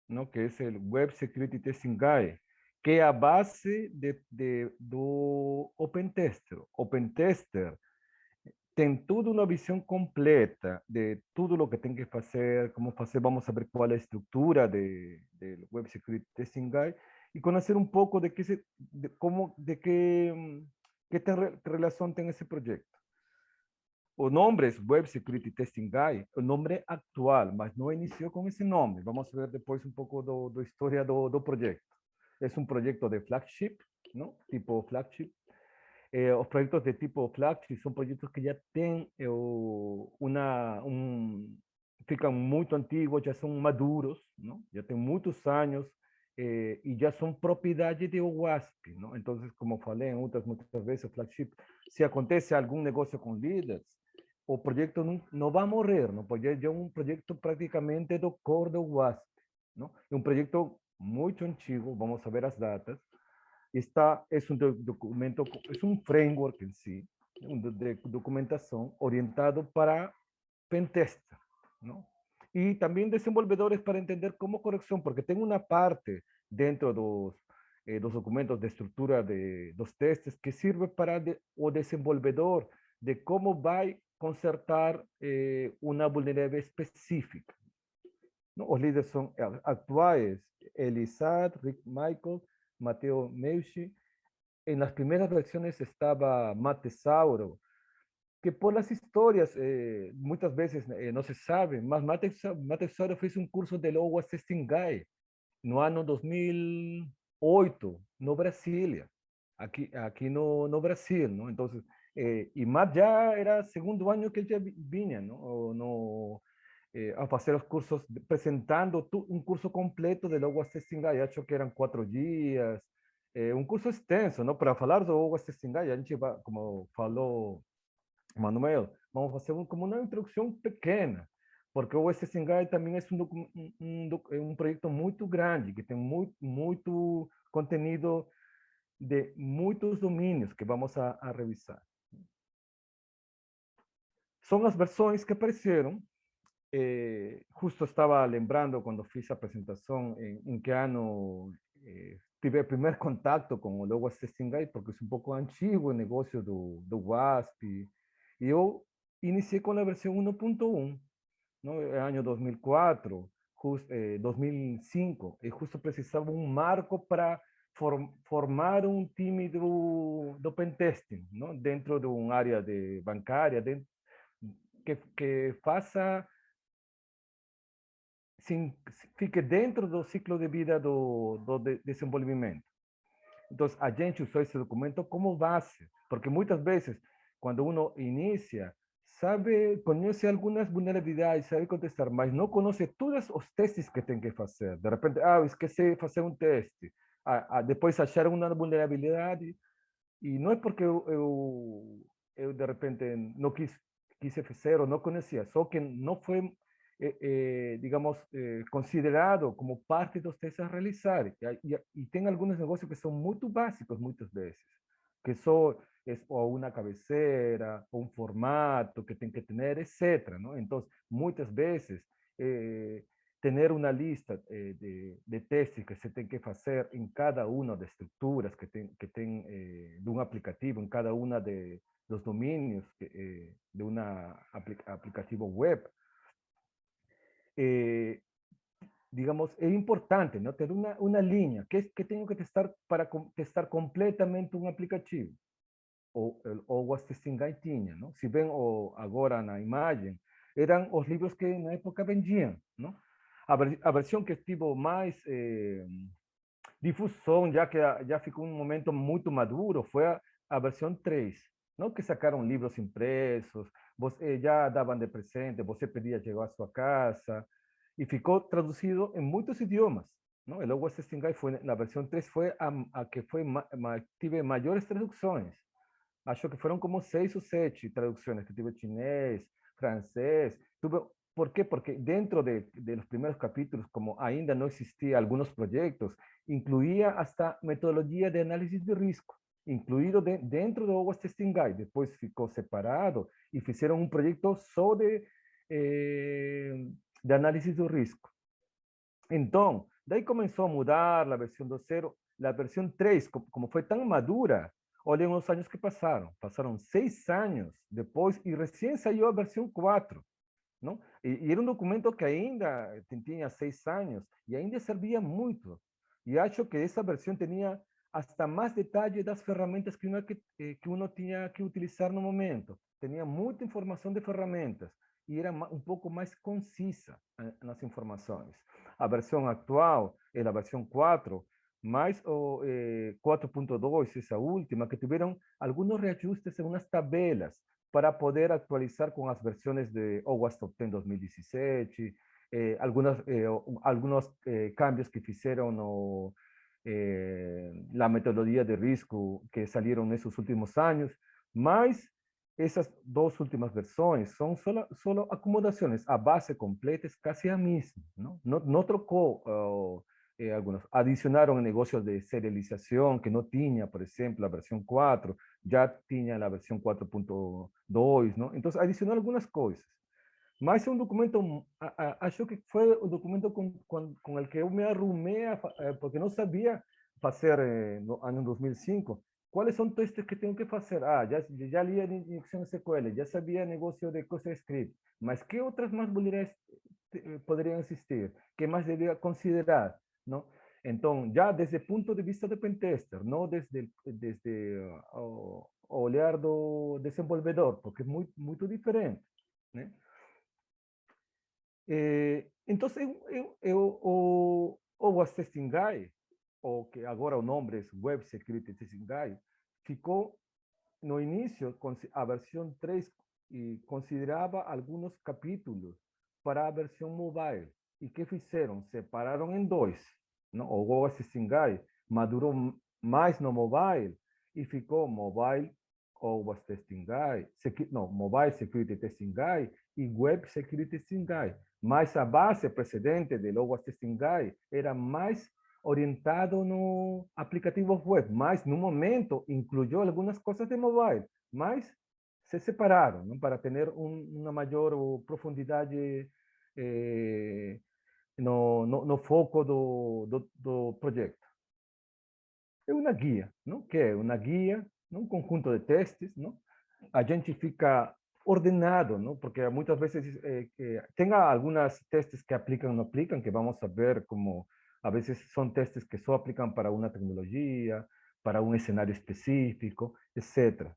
¿no? Que es el Web Security Testing Guide, que é a base do OpenTester. OpenTester tem tudo uma visão completa de tudo o que tem que fazer, como fazer, vamos saber qual é a estrutura do Web Security Testing Guide e conhecer um pouco de que que relação tem esse projeto. O nombre es Web Security Testing Guide, o nombre actual, mas no inició con ese nombre. Vamos a ver después un poco de historia do proyecto. Es un proyecto de flagship, ¿no? Tipo flagship. Los proyectos de tipo flagship son proyectos que ya tienen fican muy antiguos, ya son maduros, ¿no? Ya tienen muchos años y ya son propiedad de OWASP, ¿no? Entonces, como falei muchas veces, flagship, si acontece algún negocio con líderes, o proyecto no va a morrer, ¿no? Porque ya es un proyecto prácticamente do core do WASP, ¿no? Es un proyecto muy antiguo, vamos a ver las datas. Esta es un documento, es un framework en sí, de documentación orientado para pentester, ¿no? Y también desenvolvedores para entender cómo corrección, porque tengo una parte dentro de los documentos de estructura de los testes que sirve para o desenvolvedor de cómo va a consertar una vulnerabilidad específica, ¿no? Los líderes son actuales, Elisad, Rick Michael, Mateo Meucci. En las primeras versiones estaba Matesauro, que por las historias muchas veces no se sabe, mas Matesauro fez un curso de OWASP Testing Guide no ano 2008, no Brasília, aqui no Brasil, ¿no? Entonces, y Matt ya era segundo año que él ya vinha, ¿no? A hacer los cursos, presentando un curso completo de OWASP Testing Guide, acho que eran 4 días, um curso extenso, não? Para falar do OWASP Testing Guide, a gente vai, como falou Manuel, vamos fazer como uma introdução pequena, porque o OWASP Testing Guide também é um projeto muito grande, que tem muito conteúdo de muitos domínios que vamos a revisar. São as versões que apareceram. Justo estaba lembrando cuando fiz a presentación en qué año tuve el primer contacto con el OWASP Testing Guide, porque es un poco antiguo el negocio do WASP, y yo inicié con la versión 1.1, ¿no? El año 2004, 2005, y justo precisaba un marco para formar un time do pentesting, ¿no? Dentro de un área de bancaria, que faça fique dentro do ciclo de vida do desenvolvimento. Então, a gente usou esse documento como base, porque muitas vezes, quando uno inicia, conhece algumas vulnerabilidades, sabe contestar, mas não conhece todos os testes que tem que fazer. De repente, esqueci de fazer um teste. Depois acharam uma vulnerabilidade, e não é porque eu de repente, não quise fazer ou não conhecia, só que não foi digamos, considerado como parte dos testes a realizar. Y tem algunos negocios que son muy básicos muchas veces, que só es o una cabecera, o un formato que tem que tener, etcétera, ¿no? Entonces, muchas veces, tener una lista de testes que se tem que hacer en cada una de estructuras que tem de un aplicativo, en cada una de los dominios de un aplicativo web, digamos, es importante, ¿no? Tener una línea. ¿Qué tengo que testar para testar completamente un aplicativo? O OWASP Testing Guide tinha, ¿no? Si ven agora na imagem, eran os livros que na época vendiam, ¿no? A versão que estuvo mais difusão, já que já ficou um momento muito maduro, foi a versão 3, não? Que sacaram livros impressos, já davam de presente, você pedia, chegou à sua casa, y ficou traducido en muchos idiomas, ¿no? El OWASP Testing Guide fue, la versión 3 fue a que fue, tive mayores traducciones. Acho que fueron como 6 o 7 traducciones, que tuve chinés, francés. ¿Por qué? Porque dentro de los primeros capítulos, como ainda no existía algunos proyectos, incluía hasta metodología de análisis de riesgo, incluido dentro de OWASP Testing Guide. Después ficou separado y hicieron un proyecto solo de análisis do risco. Então, De ahí comenzó a mudar la versión 2.0, la versión 3, como fue tan madura, olhem os anos que passaram. Passaram 6 anos depois e recém saiu a versão 4. Não? E era um documento que ainda tinha 6 anos e ainda servia muito. E acho que essa versão tinha hasta mais detalhe das ferramentas que uno tinha que utilizar no momento. Tinha muita informação de ferramentas e era um pouco mais concisa nas informações. A versão atual é a versão 4, mais o 4.2, essa última, que tiveram alguns reajustes em umas tabelas para poder actualizar con las versiones de OWASP Top 10 2017, algunos cambios que hicieron la metodología de riesgo que salieron en esos últimos años, más esas dos últimas versiones son solo acomodaciones, a base completa es casi la misma, no trocó algunos, adicionaron negocios de serialización que no tenía, por ejemplo, la versión 4, ya tenía la versión 4.2, ¿no? Entonces, adicionó algunas cosas. Mas é um documento, acho que foi o documento com el que eu me arrumei, porque não sabia fazer no ano 2005, quais são os testes que tenho que fazer. Já li a injeção SQL, já sabia negócio de CosaScript, mas que outras mais poderiam existir? Que mais devia considerar? Não? Então, já desde o ponto de vista do pentester, não desde o olhar do desenvolvedor, porque é muito diferente, né? Então, o WAS Testing Guide, ou que agora o nome é Web Security Testing Guide, ficou no início, a versão 3, e considerava alguns capítulos para a versão mobile. E que fizeram? Separaram em dois. Não? O WAS Testing Guide madurou mais no mobile e ficou mobile OWASP Testing Guide, Mobile Security Testing Guide e Web Security Testing Guide. Mas a base precedente do OWASP Testing Guide era mais orientado no aplicativo web, mas no momento incluyó algunas cosas de mobile, mas se separaram, ¿no? Para ter uma maior profundidade no foco do projeto. É uma guia, não? Que é uma guia, um conjunto de testes, não? A gente fica ordenado, não? Porque muitas vezes tem alguns testes que aplicam ou não aplicam, que vamos a ver como a veces son testes que solo aplican para una tecnología, para un escenario específico, etc.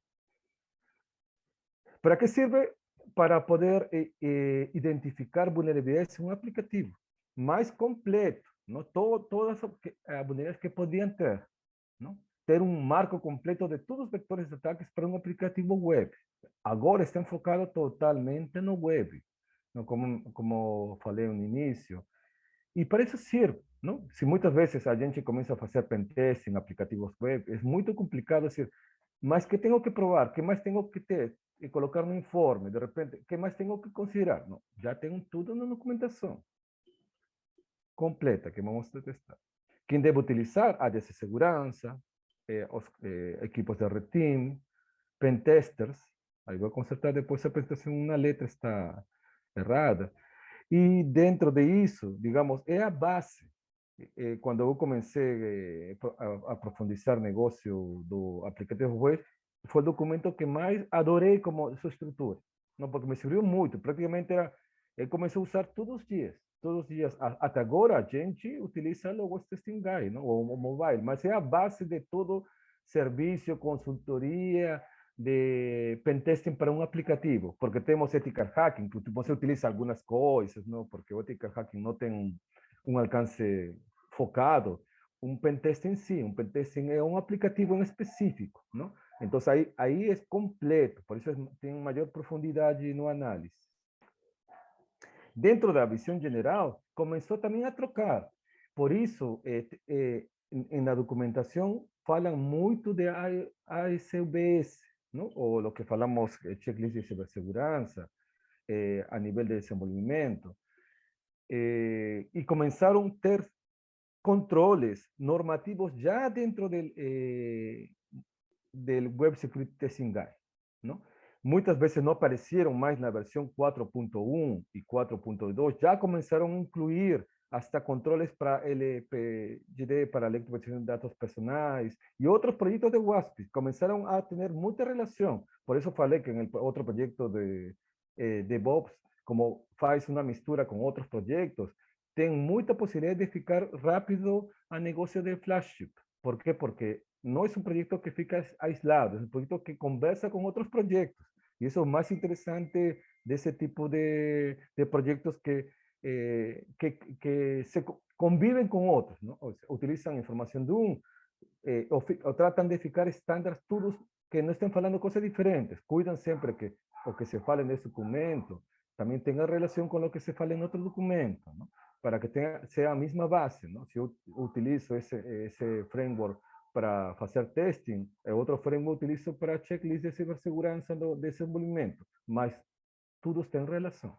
¿Para qué sirve? Para poder identificar vulnerabilidades en un aplicativo más completo, ¿no? Todas las vulnerabilidades que podían ter, ¿no? Ter un marco completo de todos los vectores de ataques para un aplicativo web. Agora está enfocado totalmente no web, ¿no? Como falei no início. E para isso sirve, não? Se muitas vezes a gente começa a fazer pentest em aplicativos web, é muito complicado dizer, mas que tenho que provar? Que mais tenho que ter? E colocar no informe, de repente, que mais tenho que considerar? Não, já tem tudo na documentação completa que vamos testar. Quem deve utilizar? Áreas de segurança, os equipos de red team, pentesters. Aí vou consertar depois a apresentação, uma letra está errada. E dentro disso, digamos, é a base. Quando eu comecei a profundizar negócio do aplicativo web, foi o documento que mais adorei como sua estrutura. Não, porque me serviu muito. Praticamente eu comecei a usar todos os dias. Todos os dias. Até agora a gente utiliza o WAS Testing Guide, não? O mobile, mas é a base de todo serviço, consultoria, de pentesting para um aplicativo, porque temos ethical hacking, que você utiliza algumas coisas, não? Porque o ethical hacking não tem um alcance focado. Um pentesting sim, um pentesting é um aplicativo em específico, não? Então aí é completo, por isso tem maior profundidade no análise. Dentro da visão geral, começou também a trocar. Por isso, na documentação, falam muito de ASUBS, ¿no? O lo que falamos checklist de cibersegurança, a nível de desenvolvimento. E começaram a ter controles normativos já dentro del Web Security Testing Guide, ¿no? Muitas vezes não apareceram mais na versão 4.1 e 4.2, já começaram a incluir hasta controles para LPGD, para lectoprotección de datos personales, y otros proyectos de WASP comenzaron a tener mucha relación. Por eso falei que en el otro proyecto de DevOps, como faz una mistura con otros proyectos, tem muita posibilidad de ficar rápido a negocio de Flagship. ¿Por qué? Porque no es un proyecto que fica aislado, es un proyecto que conversa con otros proyectos. Y eso es más interesante de ese tipo de proyectos que se conviven con otros, ¿no? O sea, utilizan información de un, o tratan de ficar estándares todos que no estén falando cosas diferentes. Cuidan siempre que o que se fale nesse documento también tenga relación con lo que se fala en otro documento, ¿no? Para que sea la misma base, ¿no? Si yo utilizo ese framework para hacer testing, otro framework utilizo para checklist de cibersegurança do desenvolvimento, mas todos têm relação.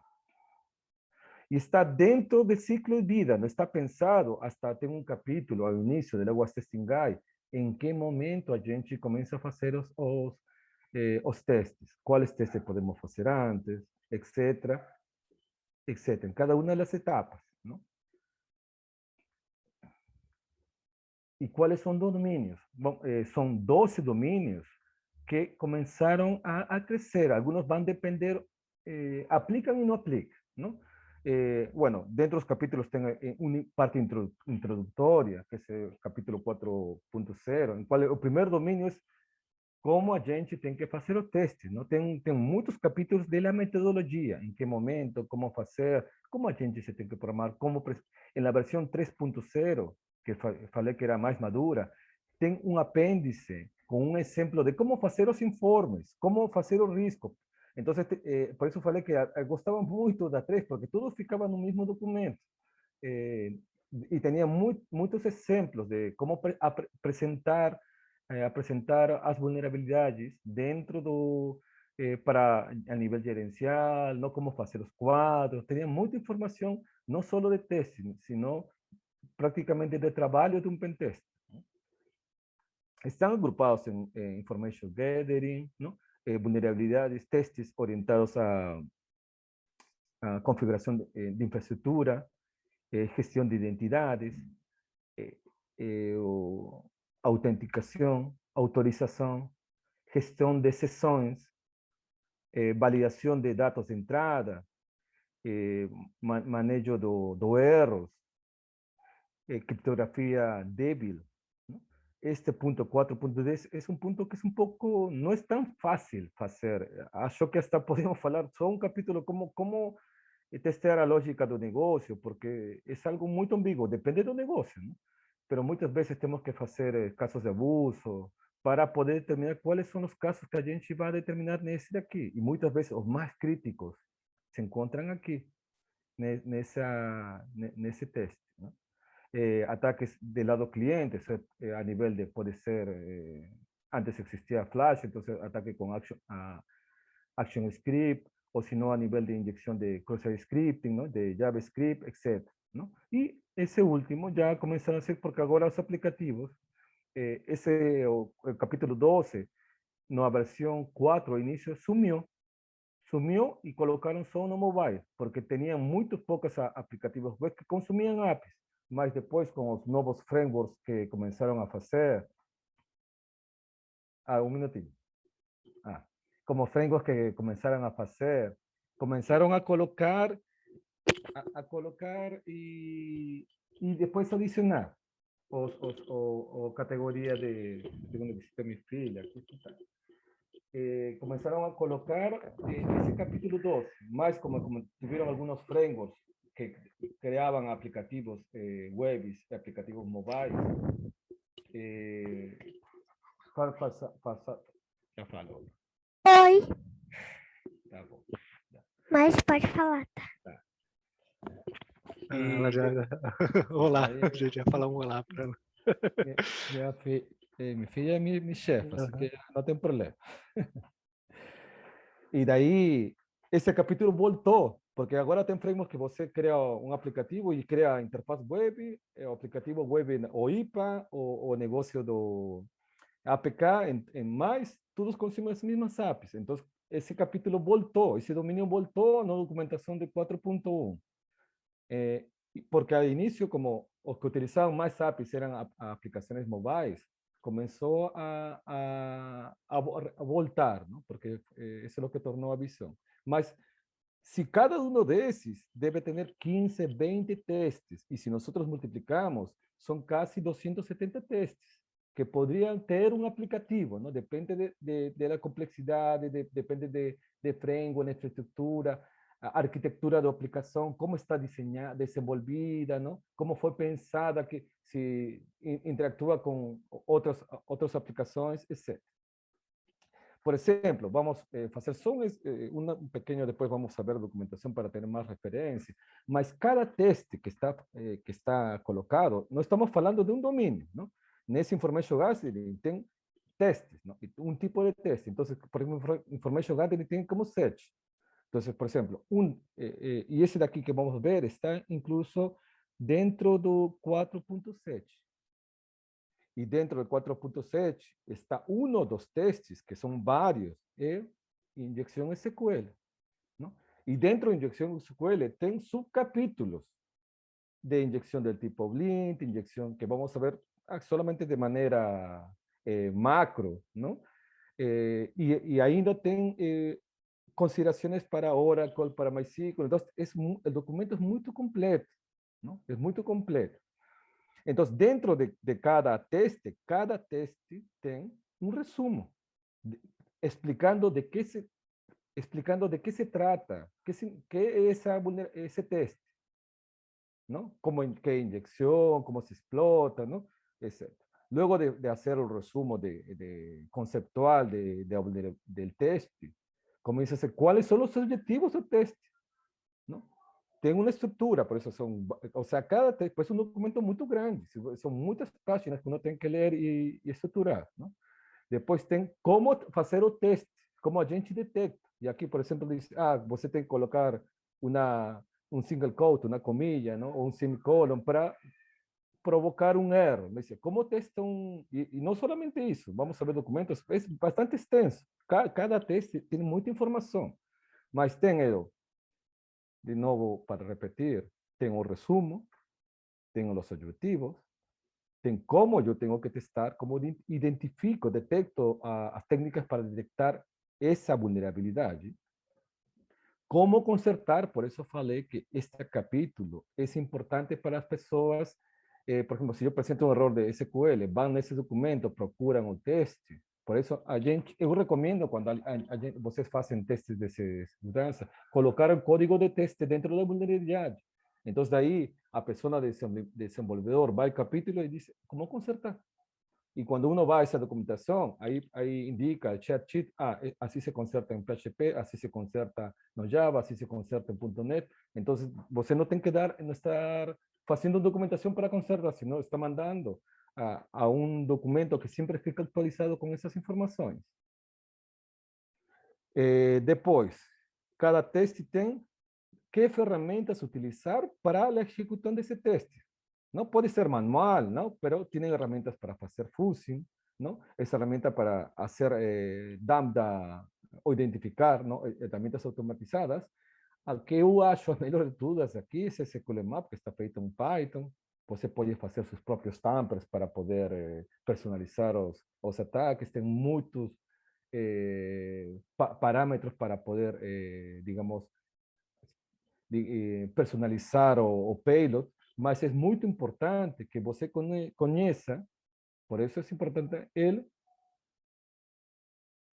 E está dentro do ciclo de vida, não está pensado, hasta tem um capítulo ao início do Legas Testing Guide, em que momento a gente começa a fazer os testes, quais testes podemos fazer antes, etc., etc., em cada uma das etapas, não? E quais são os domínios? Bom, são 12 domínios que começaram a crescer. Algunos vão depender, aplicam e não aplicam, não? Bueno, dentro dos capítulos tem uma parte introdutória, que é o capítulo 4.0, em qual o primeiro domínio é como a gente tem que fazer o teste, não? Tem muitos capítulos da metodologia, em que momento, como fazer, como a gente se tem que programar, como na versão 3.0, que falei que era mais madura, tem um apêndice com um exemplo de como fazer os informes, como fazer o risco. Então, por isso falei que gostava muito da 3, porque tudo ficava no mesmo documento. E tinha muitos exemplos de como apresentar as vulnerabilidades dentro para a nível gerencial, não como fazer os quadros. Tinha muita informação, não só de testing, sino prácticamente de trabalho de um pentest. Están agrupados en information gathering, ¿no? Vulnerabilidades, testes orientados a configuración de infraestructura, gestión de identidades, autenticación, autorización, gestión de sesões, validación de datos de entrada, manejo de erros, criptografía débil, ¿no? Este punto 4.10 es un punto que es un poco, no es tan fácil hacer. Acho que hasta podemos hablar só un capítulo como testear a lógica do negocio, porque es algo muy ambiguo, depende do negocio, ¿no? Pero muchas veces tenemos que hacer casos de abuso para poder determinar cuáles son los casos que a gente va a determinar nesse daqui. Y muchas veces los más críticos se encuentran aquí, nesse teste, ¿no? Ataques del lado cliente, a nivel de, puede ser, antes existía Flash, entonces ataque con Action Script, o si no a nivel de inyección de cross-site scripting, ¿no? De JavaScript, etc., ¿no? Y ese último ya comenzaron a ser, porque ahora los aplicativos, el capítulo 12, la versión 4 inicio, sumió y colocaron só no mobile, porque tenían muy pocos aplicativos web que consumían APIs. Mas depois, com os novos frameworks que começaram a fazer, um minutinho. Como frameworks que começaram a fazer, começaram a colocar e depois adicionar a categoria de onde visita minha filha. Aqui está. Começaram a colocar esse capítulo 12, mas como tiveram alguns frameworks que creaban aplicativos web, aplicativos mobiles. Já falou. Oi, Tá bom. mas pode falar, tá? Ela já... Olá, a gente ia falar um olá para ela. Minha filha é minha chefe, assim que não tem problema. E daí, esse capítulo voltou, porque agora tem framework que você cria um aplicativo e cria a interface web, o aplicativo web ou IPA, ou o negócio do APK, em mais, todos consomem as mesmas APIs. Então, esse capítulo voltou, esse domínio voltou na documentação de 4.1. Porque al inicio, como los que utilizaban más APIs eran aplicaciones móviles, comenzó a voltar, ¿no? Porque eso es lo que tornó a Visão. Mas, si cada uno de esos debe tener 15, 20 testes, y si nosotros multiplicamos, son casi 270 testes que podrían tener un aplicativo, ¿no? Depende de la complejidad, depende de framework, de infraestructura, arquitectura de aplicación, cómo está diseñada, desenvolvida, ¿no? Cómo fue pensada, que si interactúa con otras aplicaciones, etc. Por ejemplo, vamos a hacer só un pequeño, después vamos a ver documentación para tener más referencia, mas cada teste que está colocado, no estamos hablando de un dominio, ¿no? Nesse Information Gathering tem testes, ¿no? Un tipo de teste. Entonces, por ejemplo, Information Gathering tiene como set. Entonces, por ejemplo, y ese de aquí que vamos a ver está incluso dentro do 4.7. E dentro do 4.7 está dos testes, que são vários, é injeção SQL. Não? E dentro da injeção SQL tem subcapítulos de injeção do tipo Blint, injeção que vamos a ver solamente de maneira macro, não? E ainda tem considerações para Oracle, para MySQL. Então, o documento é muito completo, não? É muito completo. Entonces, dentro de cada teste tiene un resumen explicando de qué se trata, qué es ese teste, ¿no? Qué inyección, cómo se explota, ¿no? Etc. Luego de hacer el resumen conceptual del teste, comienza a hacer cuáles son los objetivos del teste, ¿no? Tem uma estrutura, por isso cada texto é um documento muito grande, são muitas páginas que uno tem que ler e estruturar, não? Depois tem como fazer o teste, como a gente detecta. E aqui, por exemplo, diz, você tem que colocar um single quote, uma comilha, não? Ou um semicolon para provocar um erro. Mas, como testam, e não somente isso, vamos ver documentos, é bastante extenso. Cada teste tem muita informação, mas tem de novo, para repetir, tengo resumo, tengo los objetivos, tengo cómo yo tengo que testar, cómo identifico, detecto las técnicas para detectar esa vulnerabilidad, cómo consertar, por eso falei que este capítulo es importante para las personas, por ejemplo, si yo presento un error de SQL, van a ese documento, procuran un teste. Por eso, eu recomendo, quando vocês fazem testes de segurança, colocar o código de teste dentro da vulnerabilidade. Então, daí, a pessoa desenvolvedor vai ao capítulo e diz como consertar. E quando uno vai a essa documentação, aí indica, chat sheet, assim se conserta em PHP, assim se conserta no Java, assim se conserta em .NET. Então, você não tem que não estar fazendo documentação para consertar, senão está mandando a un documento que siempre fica actualizado con esas informaciones. Después, cada teste tem qué herramientas utilizar para la ejecución de ese teste. No puede ser manual, ¿no? Pero tiene herramientas para hacer fuzzing, ¿no? Es herramienta para hacer lambda o identificar, ¿no? Herramientas automatizadas. Al que eu acho a melhor de todas aqui é esse SQL Map, que está feito em Python. Você pode fazer seus próprios tampers para poder personalizar os ataques. Tem muitos parâmetros para poder, digamos, personalizar o payload. Mas é muito importante que você conheça, por isso é importante,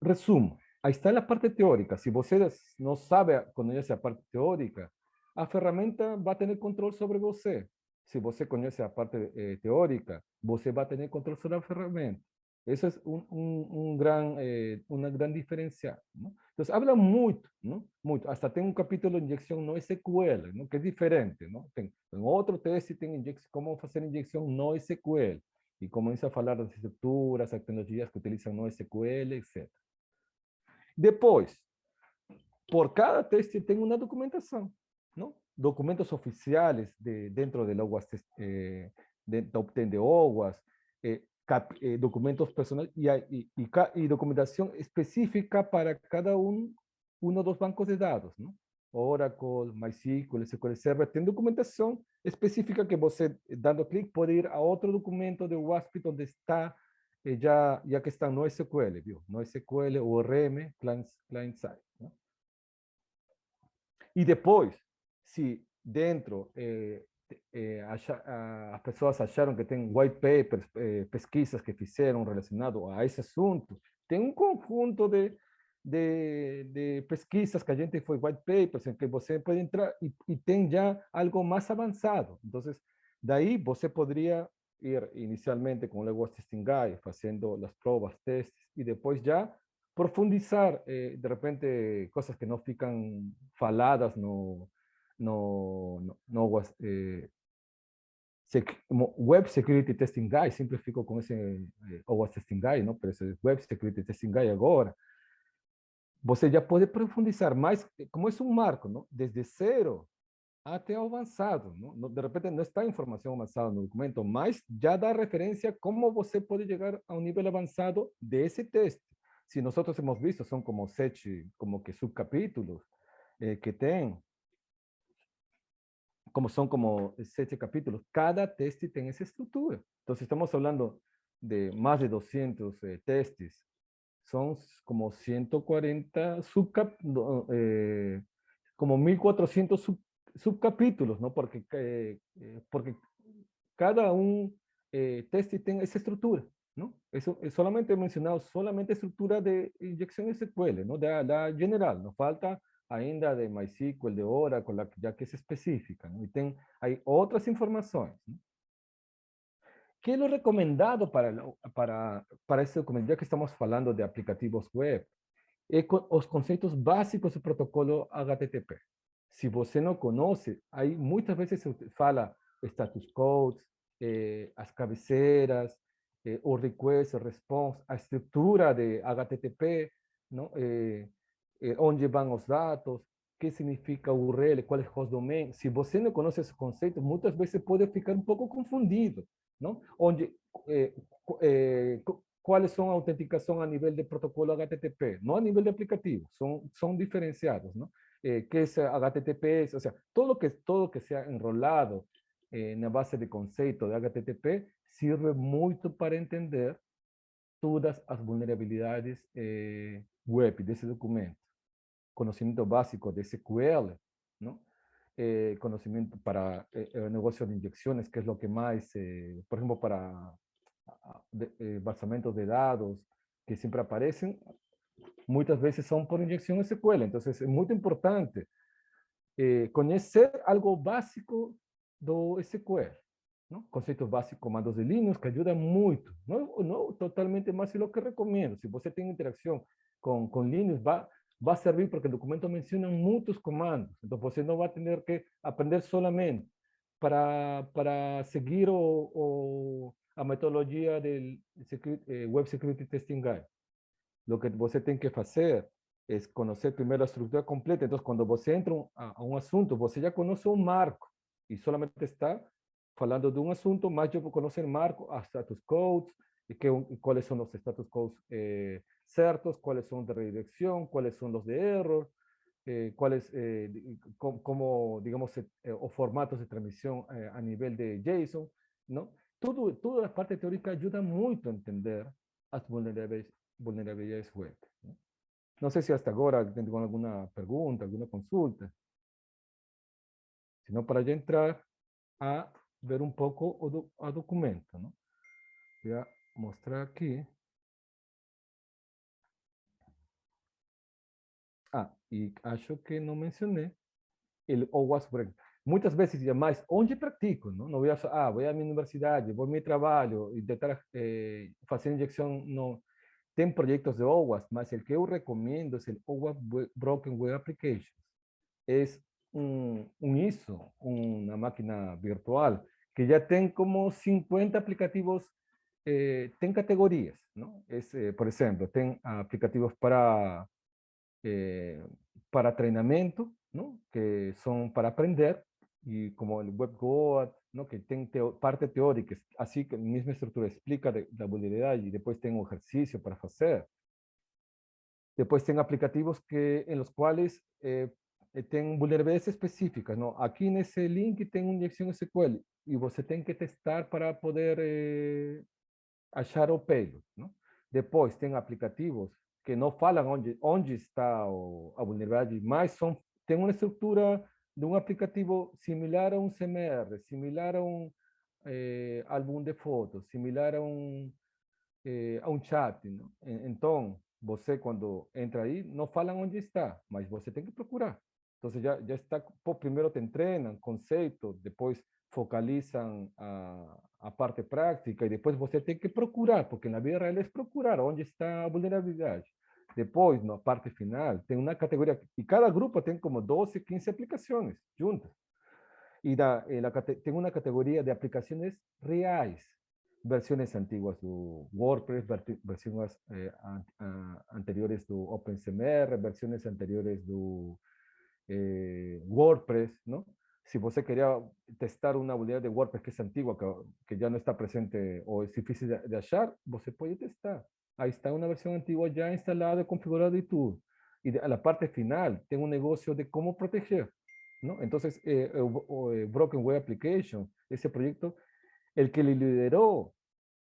o resumo. Ahí está la parte teórica. Si usted no sabe conocer la parte teórica, la herramienta va a tener control sobre usted. Si usted conoce la parte teórica, usted va a tener control sobre la herramienta. Eso es una gran diferencia, ¿no? Entonces, habla mucho, ¿no? Mucho. Hasta tengo un capítulo de inyección no SQL, ¿no? Que es diferente, ¿no? En otro test tiene cómo hacer inyección no SQL. Y comienza a hablar de las estructuras, las tecnologías que utilizan no SQL, etc. Depois, por cada teste tem uma documentação, não? Documentos oficiais dentro de OWASP, de top 10 de OWASP, documentos personais e documentação específica para cada um dos bancos de dados, não? Oracle, MySQL, SQL Server, tem documentação específica que você, dando clique, pode ir a outro documento do WASP onde está, já que está no SQL, viu? No SQL, ORM, client side. Né? E depois, se dentro as pessoas acharam que tem white papers, pesquisas que fizeram relacionado a esse assunto, tem um conjunto de pesquisas que a gente foi white papers, em que você pode entrar e tem já algo mais avançado. Então, daí você poderia ir inicialmente com o Legos Testing Guide, fazendo as provas, testes, e depois já profundizar, de repente, coisas que não ficam faladas Web Security Testing Guide, sempre fico com esse OWASP Testing Guide, não? Pero esse Web Security Testing Guide agora, você já pode profundizar mais, como é um marco, não? Desde zero até avançado. Não? De repente não está informação avançada no documento, mas já dá referência como você pode chegar a um nível avançado desse teste. Se nós hemos visto, são como 7, como que subcapítulos que tem, como são como 7 capítulos, cada teste tem essa estrutura. Então, estamos falando de mais de 200 testes, são como 140 como 1400 subcapítulos, ¿no? Porque cada teste tem essa estrutura, ¿no? Eso es solamente mencionado, solamente estrutura de inyección SQL, ¿no? Da general, nos falta ainda de MySQL, de Oracle, ya que es específica, ¿no? Y hay otras informaciones, ¿no? ¿Qué es lo recomendado para esse documento? Ya que estamos hablando de aplicativos web, os conceitos básicos do protocolo HTTP. Se você não conhece, aí muitas vezes se fala status codes, as cabeceiras, o request, o response, a estrutura de HTTP, não? Onde vão os dados, o que significa URL, qual é o host domain. Se você não conhece esses conceitos, muitas vezes pode ficar um pouco confundido, não? Onde quais são a autenticação a nível de protocolo HTTP, não a nível de aplicativo, são diferenciados, não? Que é HTTPS, ou seja, todo que seja enrolado na base de conceito de HTTP sirve muito para entender todas as vulnerabilidades web desse documento. Conhecimento básico de SQL, não? Conhecimento para negócio de injeções, que é o que mais, por exemplo, para vazamentos de dados que sempre aparecem, muitas vezes são por injeção SQL. Então, é muito importante conhecer algo básico do SQL. Não? Conceitos básicos, comandos de Linux, que ajudam muito. Não totalmente, mas é o que recomendo. Se você tem interação com Linux, vai servir porque o documento menciona muitos comandos. Então, você não vai ter que aprender solamente para seguir a metodologia do Web Security Testing Guide. O que você tem que fazer é conhecer primeiro a estrutura completa. Então, quando você entra a um assunto, você já conhece um marco e solamente está falando de um assunto, mas eu vou conhecer marco, a status codes, e quais são os status codes certos, quais são de redireção, quais são os de error, cuáles, como digamos, os formatos de transmissão a nível de JSON, não? Toda a parte teórica ajuda muito a entender as vulnerabilidades web. Não sei se até agora tem alguma pergunta, alguma consulta. Se não, para já entrar a ver um pouco o documento. Não? Vou mostrar aqui. E acho que não mencionei o WASP. Muitas vezes, mas onde pratico? Não vou vou à minha universidade, vou ao meu trabalho e tentar fazer injeção. Não. Tem projetos de OWASP, mas o que eu recomendo é o OWASP Broken Web Applications. É ISO, uma máquina virtual, que já tem como 50 aplicativos, tem categorias. Não? Por exemplo, tem aplicativos para treinamento, ¿no? Que son para aprender, y como el WebGoat, ¿no? Que tiene parte teórica, así que la misma estructura explica la vulnerabilidad y después tengo ejercicio para hacer. Después tengo aplicativos en los cuales tem vulnerabilidades específicas, não? Aqui nesse link tem uma injeção SQL e você tem que testar para poder achar o payload, não? Depois tem aplicativos que não falam onde está a vulnerabilidade, mas tem uma estrutura de um aplicativo similar a um CMR, similar a um álbum de fotos, similar a um chat, não? Então, você quando entra aí, não falam onde está, mas você tem que procurar. Então, já está, primeiro te treinam conceito, depois focalizam a parte prática e depois você tem que procurar, porque na vida real é procurar onde está a vulnerabilidade. Depois, na parte final, tem uma categoria, e cada grupo tem como 12, 15 aplicações juntas. Y tengo una categoría de aplicaciones reales, versiones antiguas de WordPress, versiones anteriores de OpenCMR, versiones anteriores de WordPress, ¿no? Si você quería testar una vulnerabilidad de WordPress que es antigua, que ya no está presente o es difícil de achar, você puede testar. Ahí está una versión antigua ya instalada, configurada y todo. Y a la parte final, tengo un negocio de cómo proteger, ¿no? Entonces, Broken Web Application, ese proyecto, el que le lideró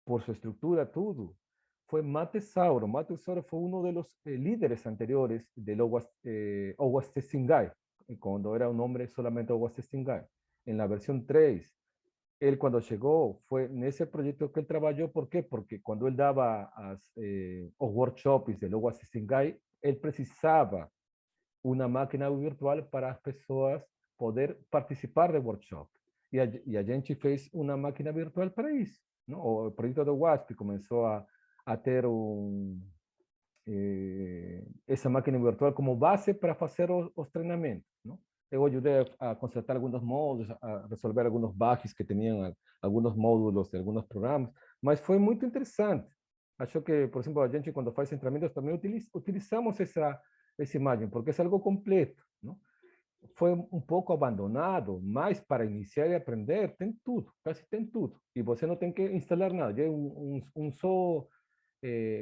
por su estructura, todo, fue Mate Sauro. Mate Sauro fue uno de los líderes anteriores del OWASP Testing Guide, cuando era un nombre solamente OWASP Testing Guide. En la versión 3, él cuando llegó, fue en ese proyecto que él trabajó. ¿Por qué? Porque cuando él daba los workshops del OWASP Testing Guide, él precisaba una máquina virtual para las personas poder participar de workshop. Y a gente fez una máquina virtual para eso, ¿no? O el proyecto de WASP comenzó a tener esa máquina virtual como base para hacer los entrenamientos, ¿no? Eu ajudei a consertar algunos módulos, a resolver algunos bugs que tenían algunos módulos de algunos programas, mas foi muito interessante. Acho que, por exemplo, a gente quando faz treinamentos também utilizamos essa imagem, porque é algo completo, não? Foi um pouco abandonado, mas para iniciar e aprender tem tudo, quase tem tudo. E você não tem que instalar nada, já é um só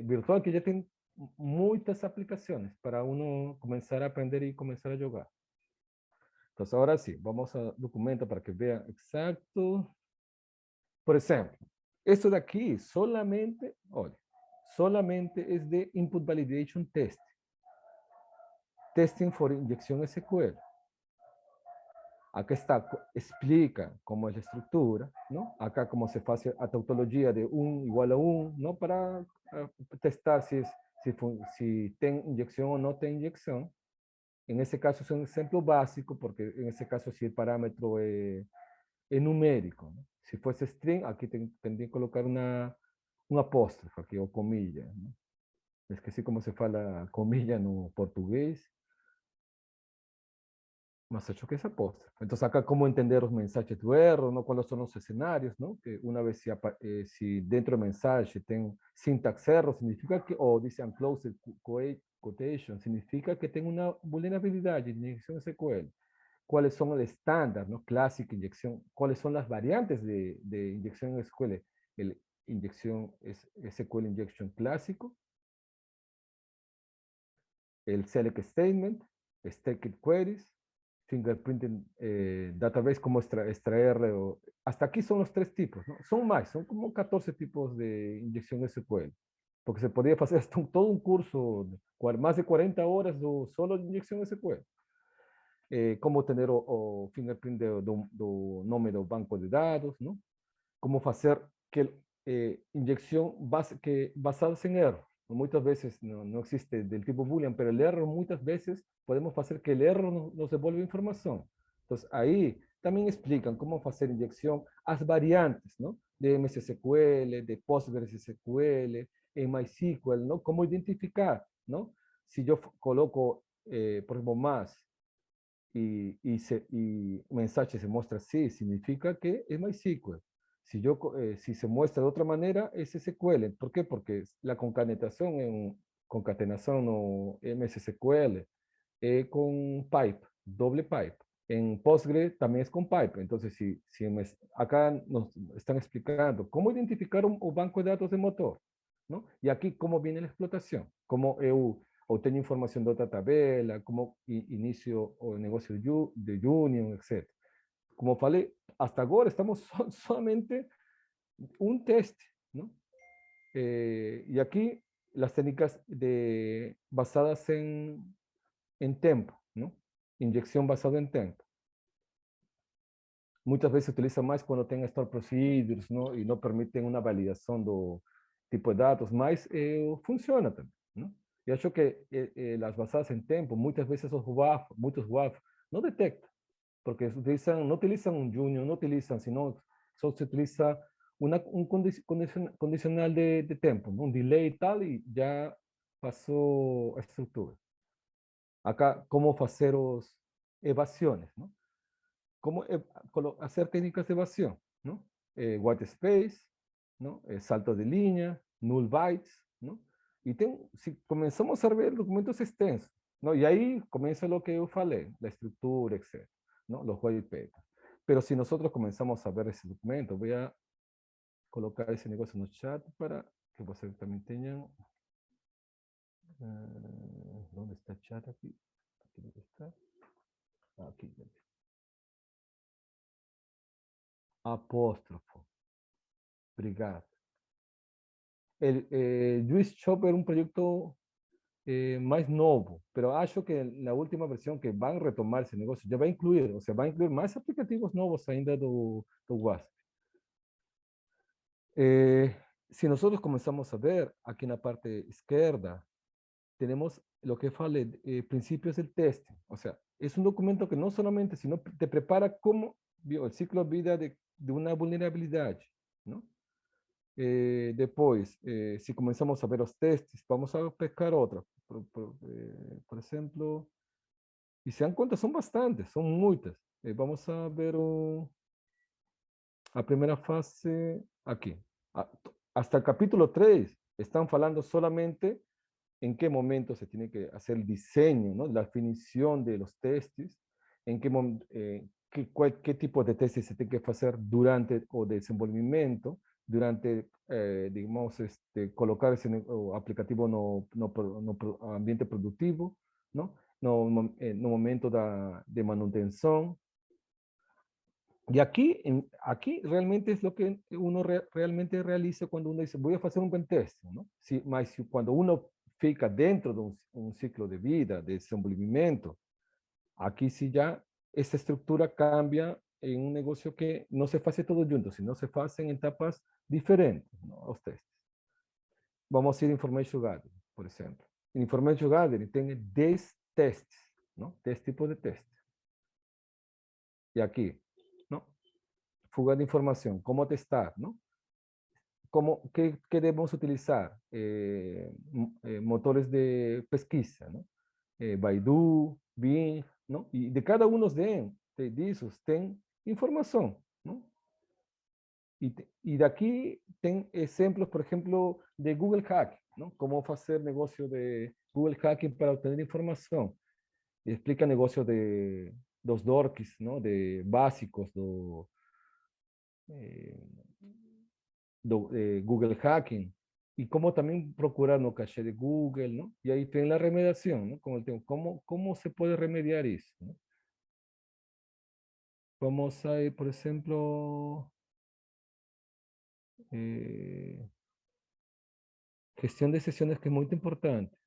virtual que já tem muitas aplicações para uno começar a aprender e começar a jogar. Entonces, ahora sí, vamos a documento para que vean exacto. Por ejemplo, esto de aquí solamente, oye, solamente es de Input Validation Test. Testing for inyección SQL. Acá está, explica cómo es la estructura, ¿no? Acá cómo se hace la tautología de 1 igual a 1, ¿no? Para testar si tiene inyección o no tiene inyección. En ese caso es un ejemplo básico, porque en ese caso si el parámetro es numérico, ¿no? Si fuese string, aquí tendría que colocar un apóstrofe aquí, o comilla, ¿no? Esqueci cómo se fala comilla no portugués, mas acho que es apóstrofe. Entonces acá cómo entender los mensajes de error, ¿no? Cuáles son los escenarios, ¿no? Que una vez si dentro del mensaje tiene syntax error, significa que, o dice unclosed quotation, significa que tengo una vulnerabilidad de inyección SQL. Cuáles son el estándar, ¿no? Clásica, inyección, cuáles son las variantes de inyección SQL. El inyección SQL Injection clásico, el select statement, staked queries, fingerprinting database, como extraer, hasta aquí son los 3 tipos, ¿no? Son más, son como 14 tipos de inyección SQL, porque se podría hacer hasta todo un curso, más de 40 horas solo de inyección SQL. Como tener o fingerprint do nome do banco de dados, ¿no? Como hacer que inyección basada en error. Muchas veces no existe del tipo Boolean, pero el error muchas veces podemos hacer que el error nos devuelva información. Entonces ahí también explican cómo hacer inyección, las variantes, ¿no? De MS SQL, de PostgreSQL, en MySQL, ¿no? Cómo identificar, ¿no? Si yo coloco, por ejemplo, más y mensaje se muestra así, significa que es MySQL. Si se muestra de otra manera, es SQL. ¿Por qué? Porque la concatenación en concatenación o MS SQL con pipe, doble pipe. En Postgre también es con pipe. Entonces, acá nos están explicando cómo identificar un banco de datos de motor, ¿no? Y aquí cómo viene la explotación. Como obtenho informação de outra tabela, como inicio o negócio de Union, etc. Como falei, hasta agora estamos solamente un teste, ¿no? Y aquí las técnicas basadas en tempo, ¿no? Inyección basada en tempo. Muchas veces se utiliza más cuando tem store procedures, ¿no? Y no permiten una validación do tipo de datos, mas funciona también, ¿no? Y acho que las basadas en tempo, muchas veces los WAF, muchos WAF, no detectan, porque no utilizan un junior, no utilizan, sino solo se utiliza un condicional de tempo, ¿no? Un delay y tal, y ya pasó a estructura. Acá, cómo hacer evasiones, ¿no? Cómo hacer técnicas de evasión, ¿no? White space, ¿no? Salto de línea, null bytes, ¿no? Y si comenzamos a ver documentos extensos, ¿no? Y ahí comienza lo que yo falei, la estructura, etc., ¿no? Los white papers. Pero si nosotros comenzamos a ver ese documento, voy a colocar ese negocio en el chat para que ustedes también tengan. ¿Dónde está el chat aquí? Aquí debe estar. Aquí. Apóstrofo. Obrigado. Juice Shop era un proyecto más novo, pero acho que la última versión que van a retomar ese negocio ya va a incluir, o sea, va a incluir más aplicativos novos ainda do WASP. Si nosotros comenzamos a ver aquí en la parte izquierda, tenemos lo que falei, principios del teste. O sea, es un documento que no solamente, sino te prepara como el ciclo de vida de una vulnerabilidad, ¿no? Depois, se começamos a ver os testes, vamos a pescar outra. Por exemplo, e se dan conta, são bastantes, são muitas. Vamos a ver a primeira fase aqui. Hasta el capítulo 3 están falando solamente en qué momento se tiene que hacer el diseño, ¿no? La definición de los testes, en qué tipo de testes se tiene que hacer durante o desenvolvimiento, durante, digamos, colocar ese aplicativo no ambiente productivo, ¿no? No momento de manutención. Y aquí realmente es lo que uno realmente realiza cuando uno dice, voy a hacer un buen test, ¿no? Cuando uno fica dentro de un ciclo de vida, de desenvolvimiento, aquí sí ya esa estructura cambia en un negocio que no se hace todo junto, sino se hace en etapas diferentes, ¿no? Los testes. Vamos a ir a Information Gathering, por ejemplo. En Information Gathering tiene 10 testes, ¿no? 10 tipos de testes. Y aquí, ¿no? Fuga de información, cómo testar, ¿no? ¿Qué debemos utilizar? Motores de pesquisa, ¿no? Baidu, Bing, ¿no? Y de cada uno de esos ten información, ¿no? Y de aquí ten ejemplos, por ejemplo, de Google Hack, ¿no? Cómo hacer negocio de Google Hacking para obtener información. Y explica negocios de los dorks, ¿no? De básicos, Google Hacking, y cómo también procurar no caché de Google, ¿no? Y ahí tiene la remediación, ¿no? Como el tema, ¿cómo se puede remediar eso? ¿No? Vamos a ir, por ejemplo, gestión de sesiones, que es muy importante,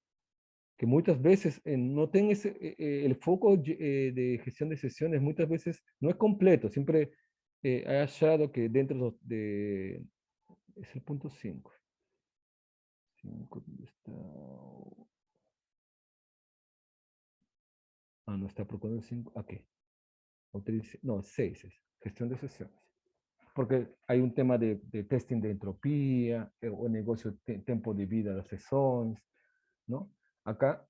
que muchas veces no tienen el foco de gestión de sesiones, muchas veces no es completo, siempre he hallado que dentro es el punto 5. No está procurando 5. Aquí. No, 6 es gestión de sesiones. Porque hay un tema de testing de entropía, o negocio tiempo de vida de las sesiones, ¿no? Acá,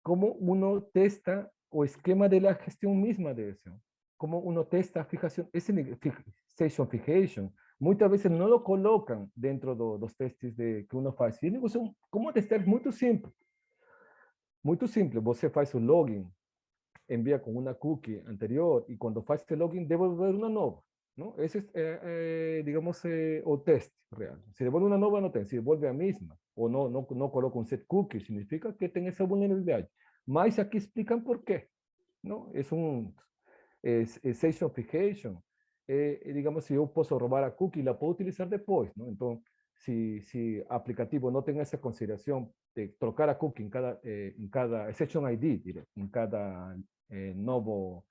cómo uno testa o esquema de la gestión misma de eso. Cómo uno testa fijación, session fijation, muchas veces no lo colocan dentro de los testes que uno hace. Y el negocio, ¿cómo testar? Muy simple. Muy simple. Você faz un login, envía con una cookie anterior, y cuando hace el login debe haber una nueva. ¿no? Ese es, digamos, o teste real. Se devuelve una nova, não tem. Se devolve a mesma, ou não coloca um set cookie, significa que tem essa vulnerabilidade. Mas aqui explicam por quê, não? É session fixation, digamos, se eu posso roubar a cookie, la puedo utilizar depois, não? Então, se aplicativo não tem essa consideração de trocar a cookie em cada session ID, em cada novo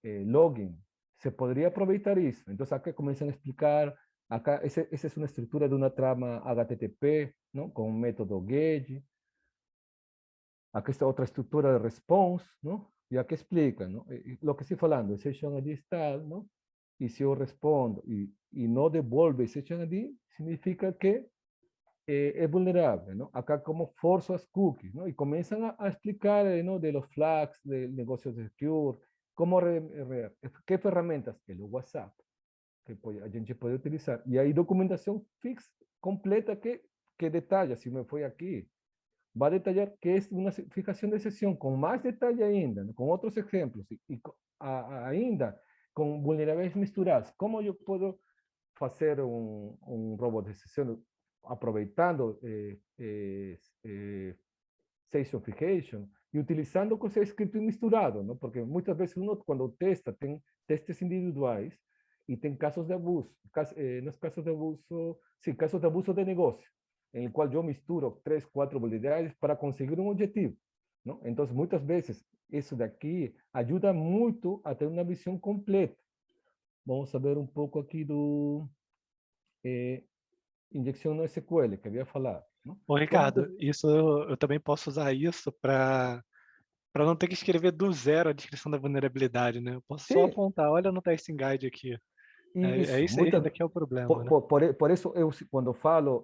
login, se podría aprovechar eso. Entonces acá comienzan a explicar, acá esa es una estructura de una trama HTTP, ¿no? Con un método GET. Acá está otra estructura de response, ¿no? Y aquí explica, ¿no? Lo que estoy hablando, el session ID está, ¿no? Y si yo respondo y no devuelve el session ID, significa que es vulnerable, ¿no? Acá como forzo as cookies, ¿no? Y comienzan a explicar, ¿no? De los flags, del negocio de secure, cómo, qué herramientas, el WhatsApp, que a gente puede utilizar. Y hay documentación fix completa que detalla, si me fui aquí, va a detallar qué es una fijación de sesión con más detalle ainda, ¿no? Con otros ejemplos, y ainda con vulnerabilidades misturadas. ¿Cómo yo puedo hacer un robot de sesión aproveitando sessionfication y utilizando cosas escrito y misturado, ¿no? Porque muchas veces uno cuando testa, tem testes individuales y tem casos de abuso, no es casos de abuso, sí, casos de abuso de negocio, en el cual yo misturo 3, 4 vulnerabilidades para conseguir un objetivo, ¿no? Entonces, muchas veces, eso de aquí ayuda mucho a tener una visión completa. Vamos a ver um pouco aqui do injeção no SQL, que havia falado. Não? Ô, Ricardo, isso eu também posso usar isso para não ter que escrever do zero a descrição da vulnerabilidade, né? Eu posso só Sim, apontar, olha no testing guide aqui. É isso. isso, esse daqui é o problema, né? Por isso, eu, quando falo,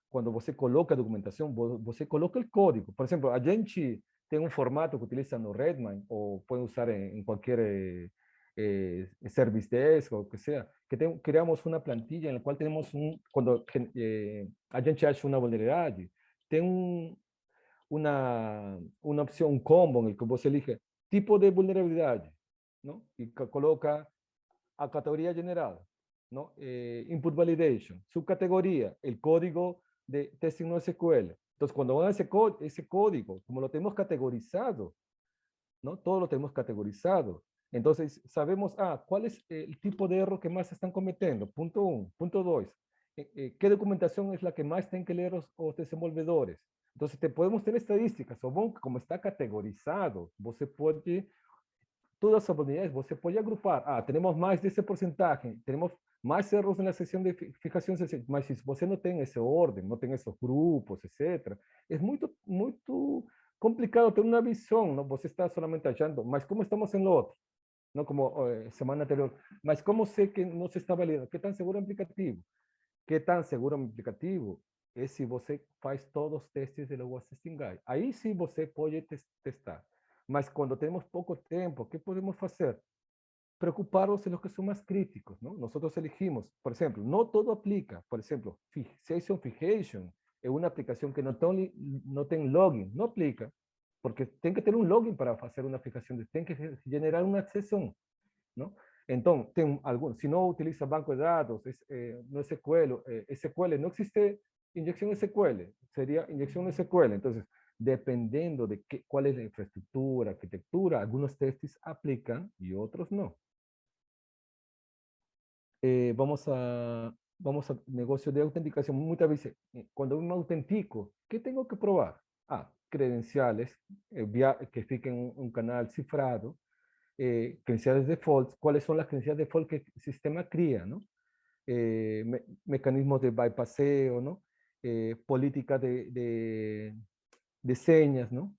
quando você coloca a documentação, você coloca o código. Por exemplo, a gente tem um formato que utiliza no Redmine, ou pode usar em qualquer Service Desk, ou o que seja, que criamos uma plantilha na qual temos quando a gente acha uma vulnerabilidade, tem uma opção, um combo, em que você elige tipo de vulnerabilidade, não? E coloca a categoría general, ¿no? Input validation, subcategoría, el código de testing no SQL. Entonces, cuando van a ese código, como lo tenemos categorizado, ¿no? Todo lo tenemos categorizado. Entonces, sabemos, ¿cuál es el tipo de error que más están cometiendo? Punto 1. Punto 2. ¿Qué documentación es la que más tienen que leer los desenvolvedores? Entonces, podemos tener estadísticas, o como está categorizado, você pode todas as habilidades você pode agrupar. Temos mais desse porcentagem, temos mais erros na seção de fijação, mas se você não tem esse ordem, não tem esses grupos, etc., é muito complicado ter uma visão, não? Você está somente achando, mas como estamos em outro? Não como semana anterior, mas como sei que não se está validando? Que tão seguro é o aplicativo? Que tão seguro é o aplicativo? É se você faz todos os testes do WAS Testing Guide. Aí sim você pode testar. Mas quando temos pouco tempo, o que podemos fazer? Preocuparnos en los que son más críticos, ¿no? Nosotros elegimos, por ejemplo, no todo aplica. Por ejemplo, Session Fixation es una aplicación que no tiene login, no aplica, porque tiene que tener un login para hacer una fijación, tiene que generar una sesión, ¿no? Entonces, si no utiliza banco de datos, no es SQL, SQL, no existe inyección SQL, sería inyección SQL. Entonces, dependiendo de cuál es la infraestructura, arquitectura, algunos testes aplican y otros no. Vamos a negocio de autenticación. Muchas veces, cuando me autentico, ¿qué tengo que probar? Credenciales, que fiquen un canal cifrado, credenciales default. ¿Cuáles son las credenciales default que el sistema cría, ¿no? Mecanismos de bypasseo, ¿no? Política de señas, ¿no?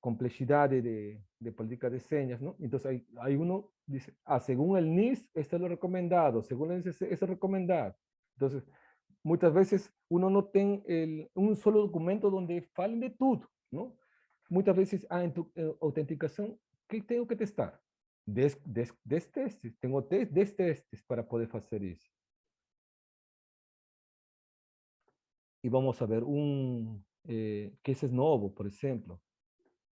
Complejidad de política de señas, ¿no? Entonces hay uno dice, según el NIST, esto es lo recomendado, según el NCC, esto es recomendado. Entonces, muchas veces uno no tiene un solo documento donde falen de todo, ¿no? Muchas veces, en tu autenticación, ¿qué tengo que testar? 10 testes, tengo 10 testes para poder hacer eso. Y vamos a ver que ese es nuevo, por ejemplo,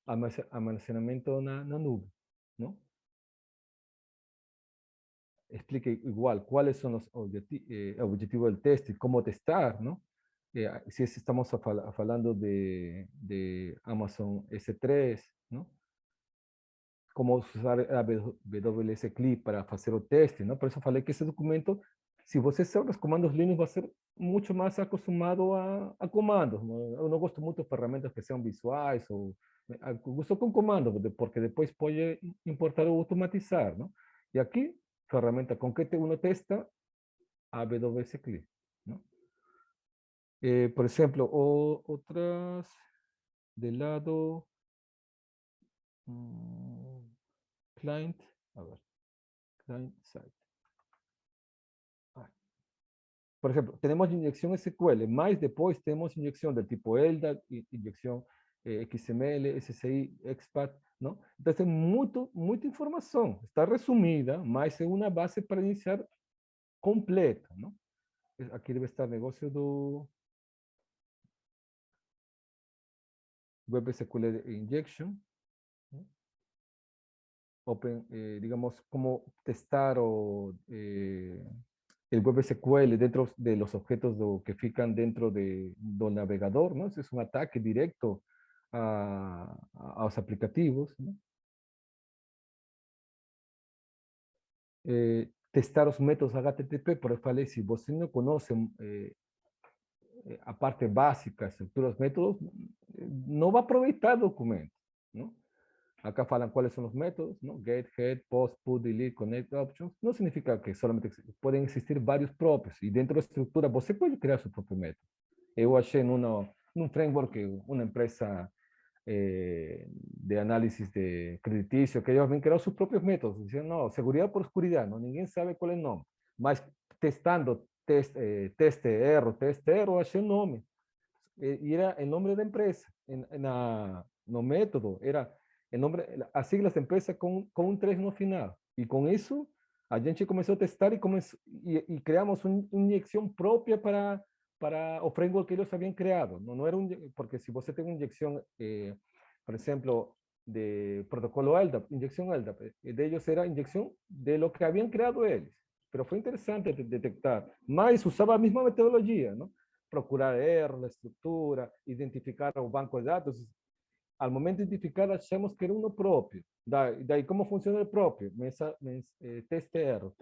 almacenamiento na nube, ¿no? explique igual cuáles son los objetivos del test y cómo testar, ¿no? Si estamos hablando de Amazon S3, ¿no? Cómo usar AWS CLI para hacer o teste, ¿no? Por eso falei que esse documento, se você sabe os comandos Linux, vai ser muito mais acostumado a comandos, ¿no? Eu não gosto muito de ferramentas que sejam visuais, ou gosto com comando, porque depois pode importar ou automatizar, ¿no? E aqui, ferramenta com que uno testa AWS CLI, ¿no? Por exemplo, outras de lado client, a ver, client side. Por ejemplo, tenemos inyección SQL, más después tenemos inyección del tipo LDAP, inyección XML, SSI, XPath, ¿no? Entonces, mucha información. Está resumida, más en una base para iniciar completa, ¿no? Aquí debe estar negocio do Web SQL Injection, ¿no? Open, digamos, cómo testar o el web SQL dentro de los objetos que fican dentro del navegador, ¿no? Ese es un ataque directo a los aplicativos, ¿no? Testar los métodos HTTP, por ejemplo, si vos no conocen a parte básica, estructuras, métodos, no va a aprovechar el documento, ¿no? Acá falan cuáles son los métodos, ¿no? Get, head, post, put, delete, connect options. No significa que solamente pueden existir varios propios. Y dentro de la estructura, você puede crear su propio método. Eu achei un framework, una empresa de análisis de crediticio, que ellos habían creado sus propios métodos. Dicen, no, seguridad por oscuridad, no, ninguém sabe cuál es el nombre. Mas testando, teste erro, achei un nombre. Y era el nombre de empresa. No método, era el nombre, as siglas de empresa con un 3 no final. Y con eso, a gente comenzó a testar y creamos una inyección propia para o framework que ellos habían creado. No era porque si você tem una inyección, por ejemplo, de protocolo LDAP, inyección LDAP, de ellos era inyección de lo que habían creado ellos. Pero fue interesante detectar. Mas usaba la misma metodología, ¿no? Procurar erros, la estructura, identificar o banco de dados. Al momento de identificar, achamos que era uno propio. Daí como funciona el propio? Teste erro.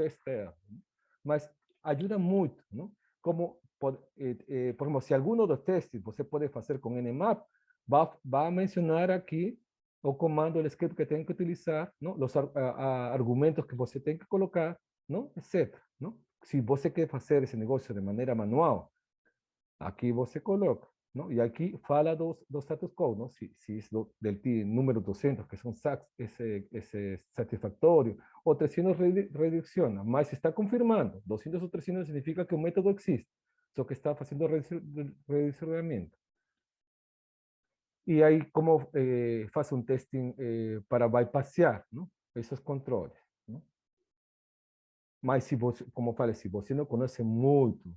¿No? Mas ayuda mucho, ¿no? Como, por ejemplo, si alguno de los testes você puede hacer con Nmap, va a mencionar aquí o comando, el script que tienen que utilizar, ¿no? Los argumentos que você tem que colocar, ¿no? Etc. ¿no? Si você quer hacer ese negocio de manera manual, aquí você coloca, ¿no? Y aquí fala dos status quo, ¿no? Si es del número 200, que son ese satisfactorio, o 300 redirecciona, mas está confirmando. 200 o 300 significa que un método existe, solo que está haciendo redireccionamiento. Y ahí como hace un testing para bypassear, ¿no? Esos controles, ¿no? Mas se você, como eu falei, se você não conhece muito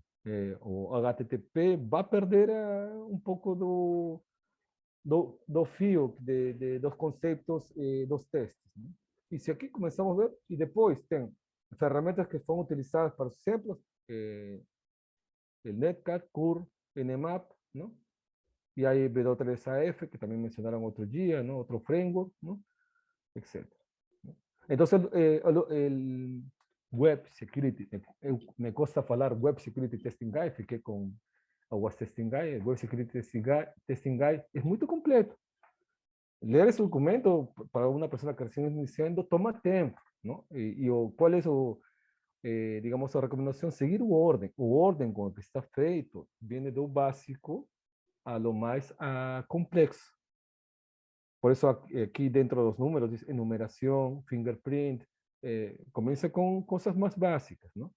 o HTTP, vai perder um pouco do fio dos conceitos dos testes. Né? E se aqui começamos a ver, e depois tem ferramentas que são utilizadas para exemplos, o Netcat, Curl, Nmap, não? E aí W3AF, que também mencionaram outro dia, não? Outro framework, não? Etc. Então, el Web Security, me cuesta falar Web Security Testing Guide, fiquei com o WAS Testing Guide, Web Security Testing Guide, es muy completo. Leer ese documento para una persona que recién iniciando toma tiempo, ¿no? ¿Cuál es digamos, a recomendación? Seguir o orden con el que está feito, viene do básico a lo más complexo. Por eso aquí dentro de los números dice enumeración, fingerprint, comienza con cosas más básicas, ¿no?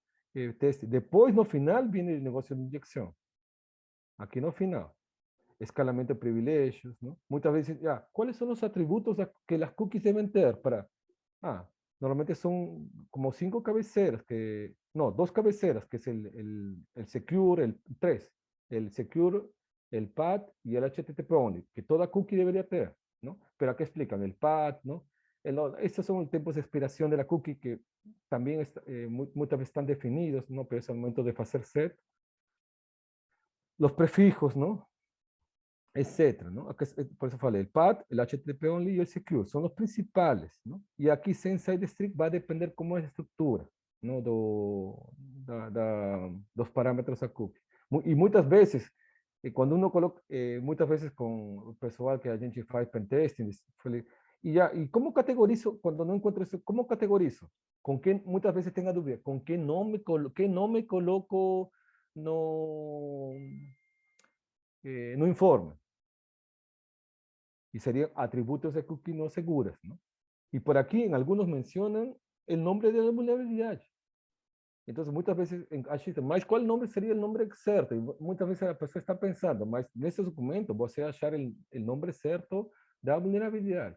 Teste. Después, no final, viene el negocio de inyección. Aquí no final. Escalamiento de privilegios, ¿no? Muchas veces, ¿cuáles son los atributos que las cookies deben tener para? Normalmente son como 5 cabeceras, no, 2 cabeceras, que es el secure, el 3, el secure, el path y el HTTP only, que toda cookie debería tener, ¿no? Pero aquí explican el path, ¿no? Estos son los tiempos de expiración de la cookie que también muchas veces están definidos, ¿no? Pero es el momento de hacer set. Los prefijos, ¿no? Etcétera, ¿no? Por eso falei, el path, el HTTP only y el secure son los principales, ¿no? E aqui side strict vai depender como é a estrutura, ¿no? Dos parámetros da cookie. E muitas vezes, quando uno coloca, muitas vezes com o pessoal que a gente faz pentesting, e como categorizo, quando não encontro isso, como categorizo? Com quem, muitas vezes tem a dúvida, com que nome coloco no informe? Y serían atributos de cookie no seguras, ¿no? Y por aquí en algunos mencionan el nombre de la vulnerabilidad. Entonces muchas veces acham, mas qual nombre sería el nombre certo? Y muchas veces la persona está pensando, mas nesse documento você achar el nombre certo da vulnerabilidad.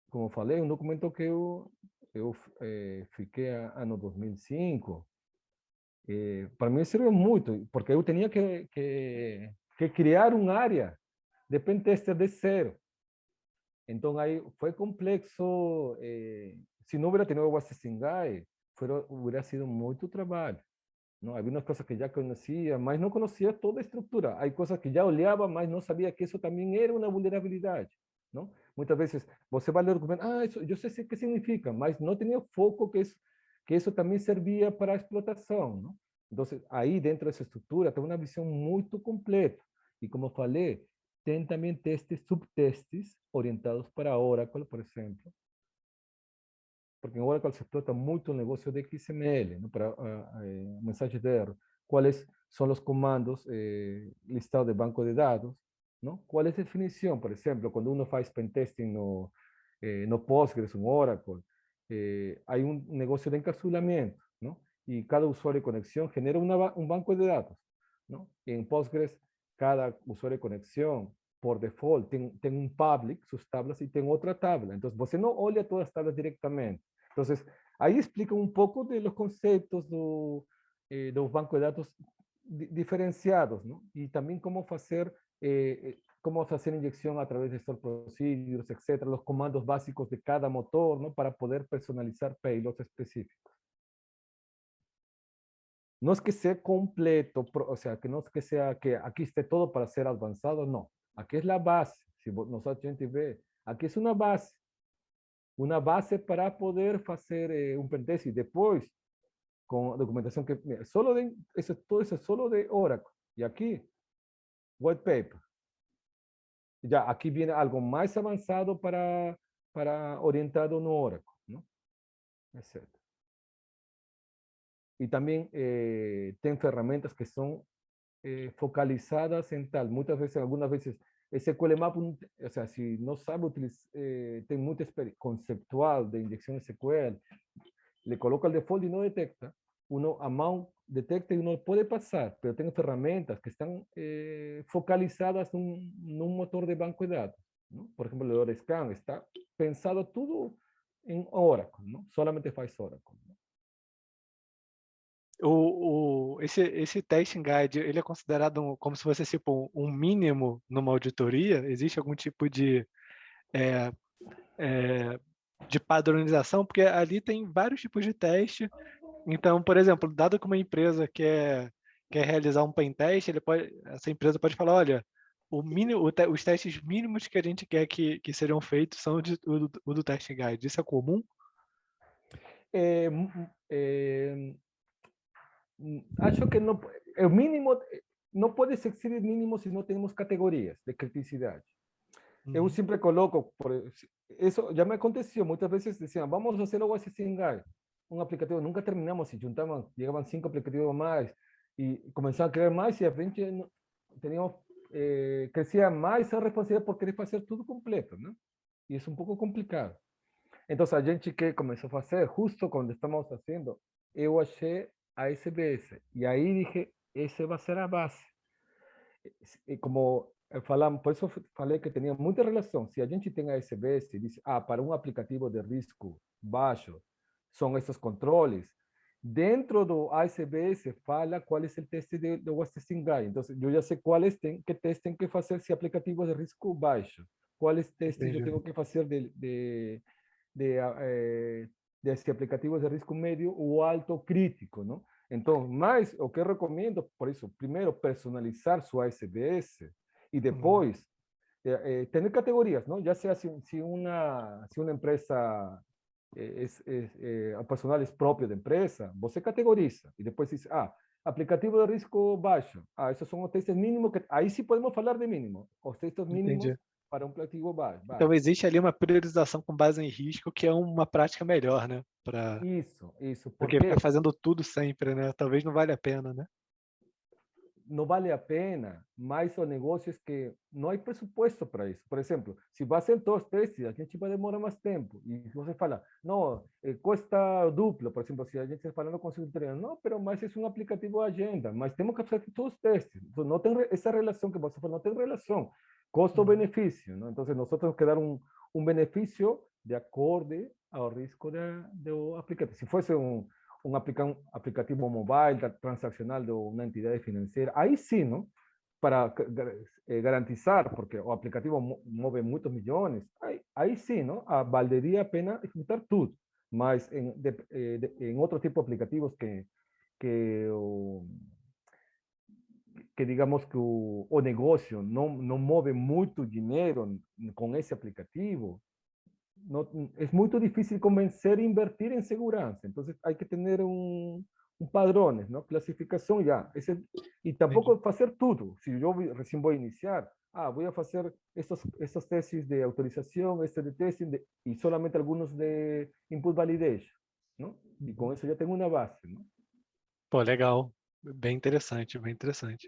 Como falei, un documento que eu fiquei ano 2005, para mim serviu muito, porque eu tinha que criar uma área de pentester de zero. Então aí foi complexo. Se não hubiera tenido o Singai, hubiera sido muito trabalho. Não? Havia umas coisas que já conhecia, mas não conhecia toda a estrutura. Há coisas que já olhava, mas não sabia que isso também era uma vulnerabilidade. Não? Muitas vezes você vai ler o documento, isso, eu sei o que significa, mas não tinha foco que isso também servia para a explotação. Não? Então, aí dentro dessa estrutura tem uma visão muito completa. E como falei, tem também testes, subtestes orientados para Oracle, por exemplo. Porque em Oracle se explota muito o negócio de XML, ¿no? Para mensagens de erro. Quais são os comandos listados de banco de dados, ¿no? Qual é a definição? Por exemplo, quando uno faz pentesting no Postgres, no Oracle, há um negócio de encapsulamento, ¿no? E cada usuário de conexão genera um banco de dados, ¿no? Em Postgres, cada usuário de conexão, por default, tem um public, suas tablas, e tem outra tabla. Então, você não olha todas as tablas diretamente. Então, aí explica um pouco dos conceitos do banco de dados diferenciados, ¿no? E também como fazer injeção através de store procedures, etc., los comandos básicos de cada motor, ¿no? Para poder personalizar payloads específicos. No es que sea completo, o sea, que no es que sea que aquí esté todo para ser avanzado, no. Aquí es la base. Si nosotros gente ve, aquí es una base para poder hacer un pentest y después con documentación que mira, todo eso es solo de Oracle. Y aquí, white paper. Ya aquí viene algo más avanzado para orientado no Oracle, ¿no? Etcétera. Y también ten herramientas que son focalizadas en tal. Muchas veces, algunas veces, SQL Map, o sea, si no sabe utilizar, tiene mucha experiencia conceptual de inyección SQL, le coloca el default y no detecta, uno a mano detecta y uno puede pasar, pero tengo herramientas que están focalizadas en un motor de banco de datos, ¿no? Por ejemplo, el Orescan está pensado todo en Oracle, ¿no? Solamente faz Oracle, ¿no? Esse testing guide, ele é considerado como se fosse tipo um mínimo numa auditoria? Existe algum tipo de padronização? Porque ali tem vários tipos de teste. Então, por exemplo, dado que uma empresa quer realizar um pen test, essa empresa pode falar, olha, os testes mínimos que a gente quer que sejam feitos são o do testing guide. Isso é comum? Acho que no, el mínimo no puede existir el mínimo si no tenemos categorías de criticidad. Yo siempre coloco, eso ya me aconteció, muchas veces decían, vamos a hacer algo así sin GAI, un aplicativo, nunca terminamos y llegaban 5 aplicativos más y comenzaban a crear más y a repente teníamos, crecía más esa responsabilidad por querer hacer todo completo, ¿no? Y es un poco complicado. Entonces a gente que comenzó a hacer, justo cuando estamos haciendo, yo achei a SBS. Y ahí dije, ese va a ser la base. Y como falamos, por eso falei que tenía mucha relación. Si a gente tem a SBS y dice, para un aplicativo de risco bajo, son estos controles, Dentro do ASBS fala qual é o teste do OWASP Testing Guide. Então, eu já sei que teste tem que fazer se aplicativo de risco baixo. Quais testes eu Entendi. tenho que fazer desse aplicativo de risco médio ou alto crítico, não? Então, mas o que eu recomendo, por isso, primeiro personalizar sua ASBS e depois ter categorias, não? Já seja se uma empresa o personal é próprio da empresa, você categoriza e depois diz, aplicativo de risco baixo. Esses são os testes mínimos, aí sim podemos falar de mínimo. Os testes mínimos Entendi. para um aplicativo baixo. Então existe ali uma priorização com base em risco, que é uma prática melhor, né? Isso, Do que ficar porque fazendo tudo sempre, né? Talvez não valha a pena, né? não vale a pena, mas o negócio é que não há presupuesto para isso. Por exemplo, se vai ser todos os testes, a gente vai demorar mais tempo. E se você fala, não, custa duplo, por exemplo, se a gente está falando com o secretário, não, mas é um aplicativo de agenda, mas temos que fazer todos os testes. Então, não tem essa relação que você falou, não tem relação custo-benefício, ¿no? Entonces, nosotros tenemos que dar un beneficio de acorde ao risco do aplicativo. Se fosse um aplicativo mobile, transaccional de uma entidade financeira, aí sim, não? Para garantizar, porque o aplicativo move muitos milhões, aí sim, não? Valeria a pena executar tudo. Mas em outro tipo de aplicativos que digamos que o negócio não move muito dinheiro com esse aplicativo, é muito difícil convencer e invertir em segurança. Então, há que ter padrões, não? Classificação já. E tampouco Entendi. fazer tudo. Se eu recém vou iniciar, vou fazer esses testes de autorização, este de testing, e solamente alguns de input validation, não? E com isso já tenho uma base, não? Pô, legal. Bem interessante, bem interessante.